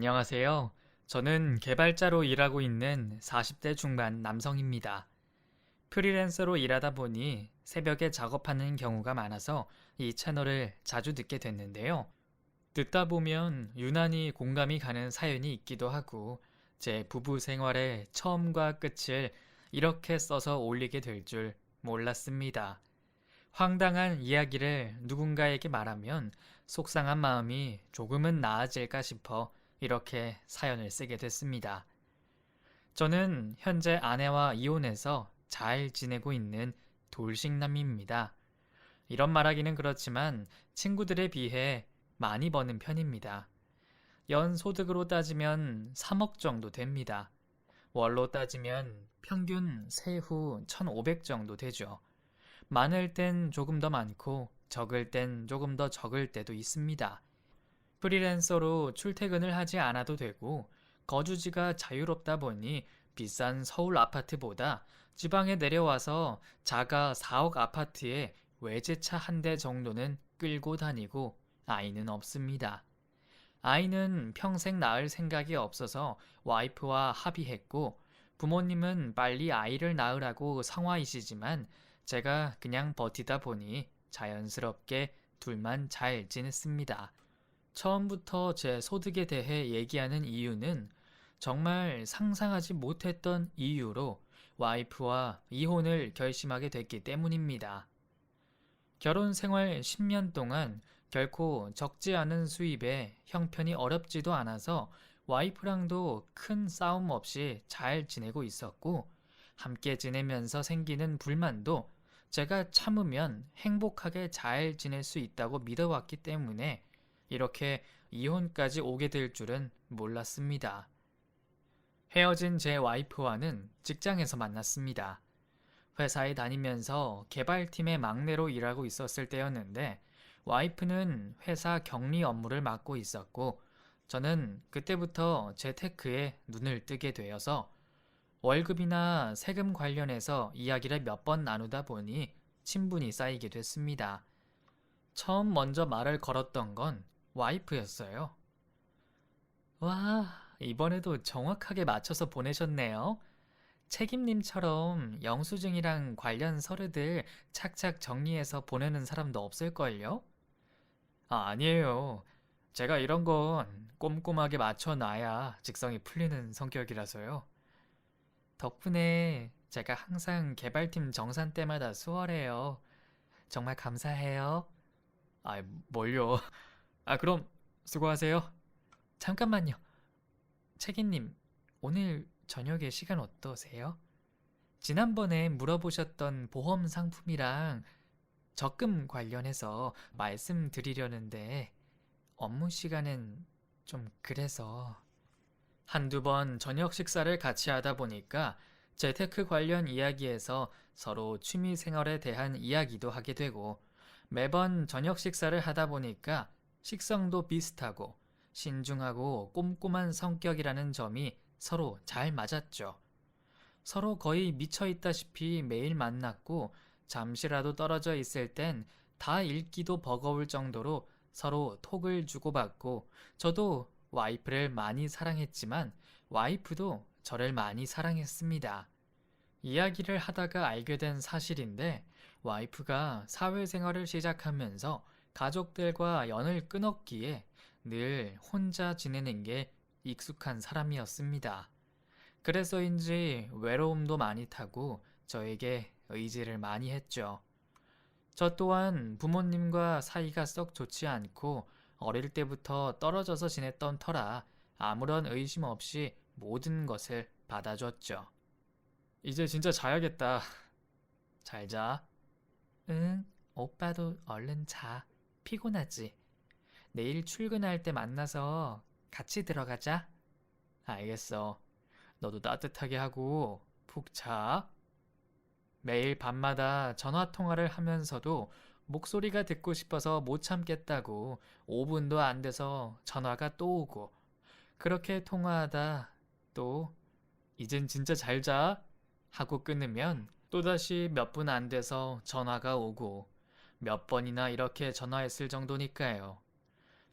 안녕하세요. 저는 개발자로 일하고 있는 40대 중반 남성입니다. 프리랜서로 일하다 보니 새벽에 작업하는 경우가 많아서 이 채널을 자주 듣게 됐는데요. 듣다 보면 유난히 공감이 가는 사연이 있기도 하고 제 부부 생활의 처음과 끝을 이렇게 써서 올리게 될 줄 몰랐습니다. 황당한 이야기를 누군가에게 말하면 속상한 마음이 조금은 나아질까 싶어 이렇게 사연을 쓰게 됐습니다. 저는 현재 아내와 이혼해서 잘 지내고 있는 돌싱남입니다. 이런 말하기는 그렇지만 친구들에 비해 많이 버는 편입니다. 연 소득으로 따지면 3억 정도 됩니다. 월로 따지면 평균 세후 1,500 정도 되죠. 많을 땐 조금 더 많고 적을 땐 조금 더 적을 때도 있습니다. 프리랜서로 출퇴근을 하지 않아도 되고 거주지가 자유롭다 보니 비싼 서울 아파트보다 지방에 내려와서 자가 4억 아파트에 외제차 한 대 정도는 끌고 다니고 아이는 없습니다. 아이는 평생 낳을 생각이 없어서 와이프와 합의했고 부모님은 빨리 아이를 낳으라고 상화이시지만 제가 그냥 버티다 보니 자연스럽게 둘만 잘 지냈습니다. 처음부터 제 소득에 대해 얘기하는 이유는 정말 상상하지 못했던 이유로 와이프와 이혼을 결심하게 됐기 때문입니다. 결혼 생활 10년 동안 결코 적지 않은 수입에 형편이 어렵지도 않아서 와이프랑도 큰 싸움 없이 잘 지내고 있었고 함께 지내면서 생기는 불만도 제가 참으면 행복하게 잘 지낼 수 있다고 믿어왔기 때문에 이렇게 이혼까지 오게 될 줄은 몰랐습니다. 헤어진 제 와이프와는 직장에서 만났습니다. 회사에 다니면서 개발팀의 막내로 일하고 있었을 때였는데 와이프는 회사 격리 업무를 맡고 있었고 저는 그때부터 재테크에 눈을 뜨게 되어서 월급이나 세금 관련해서 이야기를 몇 번 나누다 보니 친분이 쌓이게 됐습니다. 처음 먼저 말을 걸었던 건 와이프였어요. 와, 이번에도 정확하게 맞춰서 보내셨네요. 책임님처럼 영수증이랑 관련 서류들 착착 정리해서 보내는 사람도 없을걸요? 아니에요. 제가 이런 건 꼼꼼하게 맞춰놔야 직성이 풀리는 성격이라서요. 덕분에 제가 항상 개발팀 정산 때마다 수월해요. 정말 감사해요. 뭘요? 그럼 수고하세요. 잠깐만요. 책임님, 오늘 저녁에 시간 어떠세요? 지난번에 물어보셨던 보험 상품이랑 적금 관련해서 말씀드리려는데 업무 시간은 좀 그래서 한두 번 저녁 식사를 같이 하다 보니까 재테크 관련 이야기에서 서로 취미 생활에 대한 이야기도 하게 되고 매번 저녁 식사를 하다 보니까 식성도 비슷하고 신중하고 꼼꼼한 성격이라는 점이 서로 잘 맞았죠. 서로 거의 미쳐 있다시피 매일 만났고 잠시라도 떨어져 있을 땐 다 읽기도 버거울 정도로 서로 톡을 주고받고 저도 와이프를 많이 사랑했지만 와이프도 저를 많이 사랑했습니다. 이야기를 하다가 알게 된 사실인데 와이프가 사회생활을 시작하면서 가족들과 연을 끊었기에 늘 혼자 지내는 게 익숙한 사람이었습니다. 그래서인지 외로움도 많이 타고 저에게 의지를 많이 했죠. 저 또한 부모님과 사이가 썩 좋지 않고 어릴 때부터 떨어져서 지냈던 터라 아무런 의심 없이 모든 것을 받아줬죠. 이제 진짜 자야겠다. 잘 자. 응, 오빠도 얼른 자. 피곤하지? 내일 출근할 때 만나서 같이 들어가자. 알겠어. 너도 따뜻하게 하고 푹 자. 매일 밤마다 전화 통화를 하면서도 목소리가 듣고 싶어서 못 참겠다고 5분도 안 돼서 전화가 또 오고 그렇게 통화하다 또 이젠 진짜 잘 자 하고 끊으면 또다시 몇 분 안 돼서 전화가 오고 몇 번이나 이렇게 전화했을 정도니까요.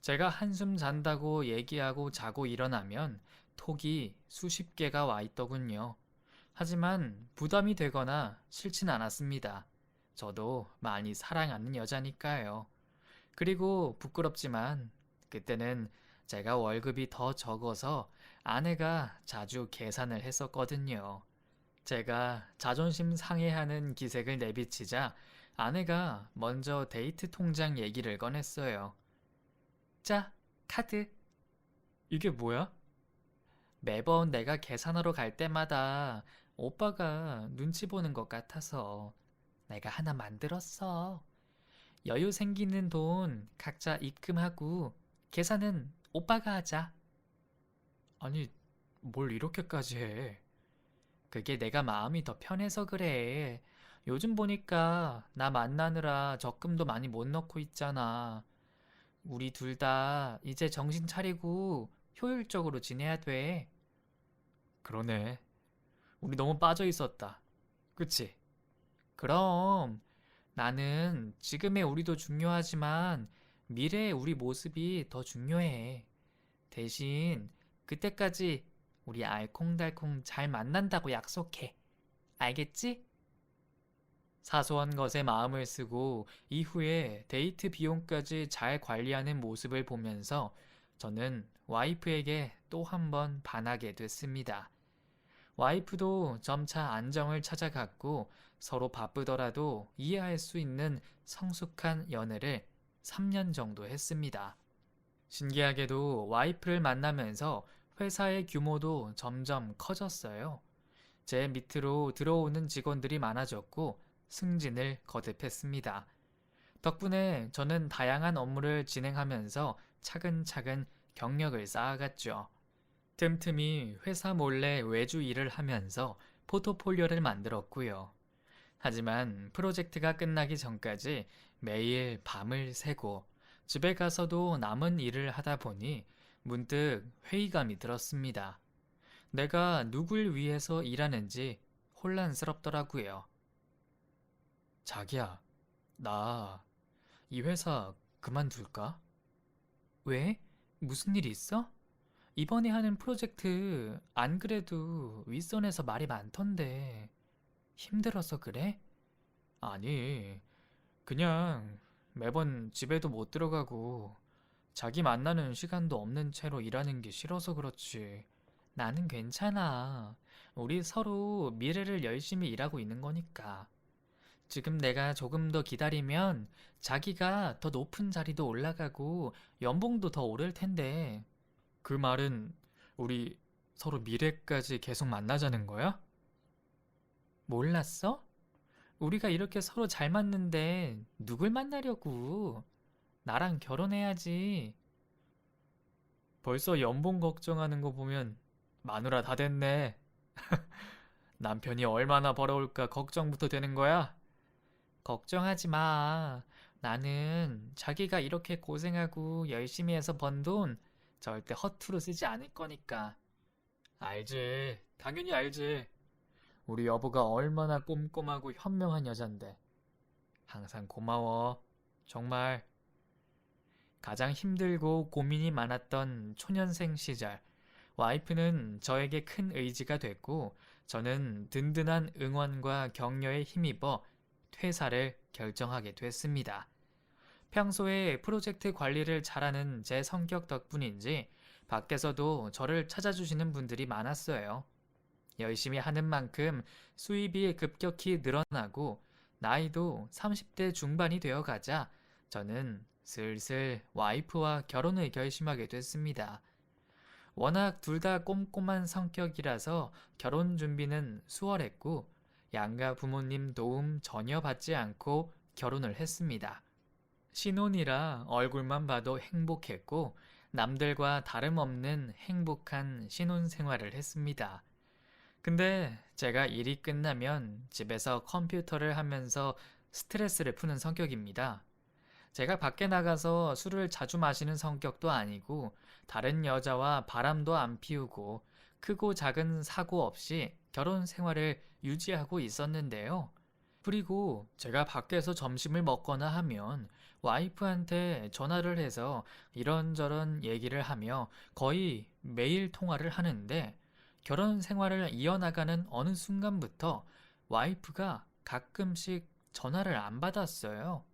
제가 한숨 잔다고 얘기하고 자고 일어나면 톡이 수십 개가 와 있더군요. 하지만 부담이 되거나 싫진 않았습니다. 저도 많이 사랑하는 여자니까요. 그리고 부끄럽지만 그때는 제가 월급이 더 적어서 아내가 자주 계산을 했었거든요. 제가 자존심 상해하는 기색을 내비치자 아내가 먼저 데이트 통장 얘기를 꺼냈어요. 자, 카드. 이게 뭐야? 매번 내가 계산하러 갈 때마다 오빠가 눈치 보는 것 같아서 내가 하나 만들었어. 여유 생기는 돈 각자 입금하고 계산은 오빠가 하자. 아니, 뭘 이렇게까지 해? 그게 내가 마음이 더 편해서 그래. 요즘 보니까 나 만나느라 적금도 많이 못 넣고 있잖아. 우리 둘 다 이제 정신 차리고 효율적으로 지내야 돼. 그러네. 우리 너무 빠져 있었다. 그치? 그럼 나는 지금의 우리도 중요하지만 미래의 우리 모습이 더 중요해. 대신 그때까지 우리 알콩달콩 잘 만난다고 약속해. 알겠지? 사소한 것에 마음을 쓰고 이후에 데이트 비용까지 잘 관리하는 모습을 보면서 저는 와이프에게 또 한 번 반하게 됐습니다. 와이프도 점차 안정을 찾아갔고 서로 바쁘더라도 이해할 수 있는 성숙한 연애를 3년 정도 했습니다. 신기하게도 와이프를 만나면서 회사의 규모도 점점 커졌어요. 제 밑으로 들어오는 직원들이 많아졌고 승진을 거듭했습니다. 덕분에 저는 다양한 업무를 진행하면서 차근차근 경력을 쌓아갔죠. 틈틈이 회사 몰래 외주 일을 하면서 포트폴리오를 만들었고요. 하지만 프로젝트가 끝나기 전까지 매일 밤을 새고 집에 가서도 남은 일을 하다 보니 문득 회의감이 들었습니다. 내가 누굴 위해서 일하는지 혼란스럽더라고요. 자기야, 나 이 회사 그만둘까? 왜? 무슨 일 있어? 이번에 하는 프로젝트 안 그래도 윗선에서 말이 많던데 힘들어서 그래? 아니, 그냥 매번 집에도 못 들어가고 자기 만나는 시간도 없는 채로 일하는 게 싫어서 그렇지. 나는 괜찮아. 우리 서로 미래를 열심히 일하고 있는 거니까. 지금 내가 조금 더 기다리면 자기가 더 높은 자리도 올라가고 연봉도 더 오를 텐데. 그 말은 우리 서로 미래까지 계속 만나자는 거야? 몰랐어? 우리가 이렇게 서로 잘 맞는데 누굴 만나려고? 나랑 결혼해야지. 벌써 연봉 걱정하는 거 보면 마누라 다 됐네. 남편이 얼마나 벌어올까 걱정부터 되는 거야? 걱정하지 마. 나는 자기가 이렇게 고생하고 열심히 해서 번 돈 절대 허투루 쓰지 않을 거니까. 알지. 당연히 알지. 우리 여보가 얼마나 꼼꼼하고 현명한 여잔데. 항상 고마워. 정말. 가장 힘들고 고민이 많았던 초년생 시절, 와이프는 저에게 큰 의지가 됐고, 저는 든든한 응원과 격려에 힘입어 퇴사를 결정하게 됐습니다. 평소에 프로젝트 관리를 잘하는 제 성격 덕분인지 밖에서도 저를 찾아주시는 분들이 많았어요. 열심히 하는 만큼 수입이 급격히 늘어나고 나이도 30대 중반이 되어 가자 저는 슬슬 와이프와 결혼을 결심하게 됐습니다. 워낙 둘 다 꼼꼼한 성격이라서 결혼 준비는 수월했고 양가 부모님 도움 전혀 받지 않고 결혼을 했습니다. 신혼이라 얼굴만 봐도 행복했고 남들과 다름없는 행복한 신혼 생활을 했습니다. 근데 제가 일이 끝나면 집에서 컴퓨터를 하면서 스트레스를 푸는 성격입니다. 제가 밖에 나가서 술을 자주 마시는 성격도 아니고 다른 여자와 바람도 안 피우고 크고 작은 사고 없이 결혼 생활을 유지하고 있었는데요. 그리고 제가 밖에서 점심을 먹거나 하면 와이프한테 전화를 해서 이런저런 얘기를 하며 거의 매일 통화를 하는데 결혼 생활을 이어나가는 어느 순간부터 와이프가 가끔씩 전화를 안 받았어요.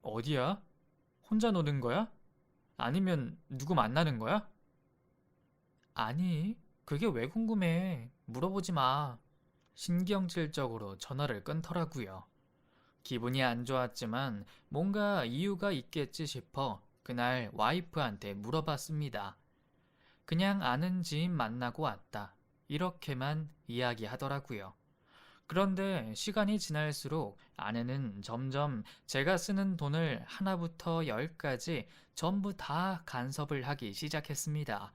어디야? 혼자 노는 거야? 아니면 누구 만나는 거야? 아니, 그게 왜 궁금해? 물어보지 마. 신경질적으로 전화를 끊더라고요. 기분이 안 좋았지만 뭔가 이유가 있겠지 싶어 그날 와이프한테 물어봤습니다. 그냥 아는 지인 만나고 왔다. 이렇게만 이야기하더라고요. 그런데 시간이 지날수록 아내는 점점 제가 쓰는 돈을 하나부터 열까지 전부 다 간섭을 하기 시작했습니다.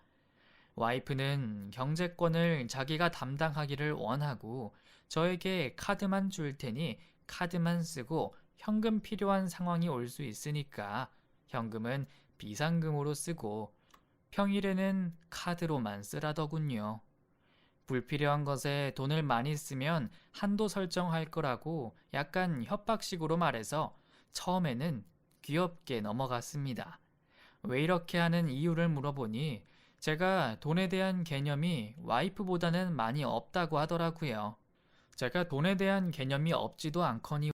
와이프는 경제권을 자기가 담당하기를 원하고 저에게 카드만 줄 테니 카드만 쓰고 현금 필요한 상황이 올 수 있으니까 현금은 비상금으로 쓰고 평일에는 카드로만 쓰라더군요. 불필요한 것에 돈을 많이 쓰면 한도 설정할 거라고 약간 협박식으로 말해서 처음에는 귀엽게 넘어갔습니다. 왜 이렇게 하는 이유를 물어보니 제가 돈에 대한 개념이 와이프보다는 많이 없다고 하더라고요. 제가 돈에 대한 개념이 없지도 않거니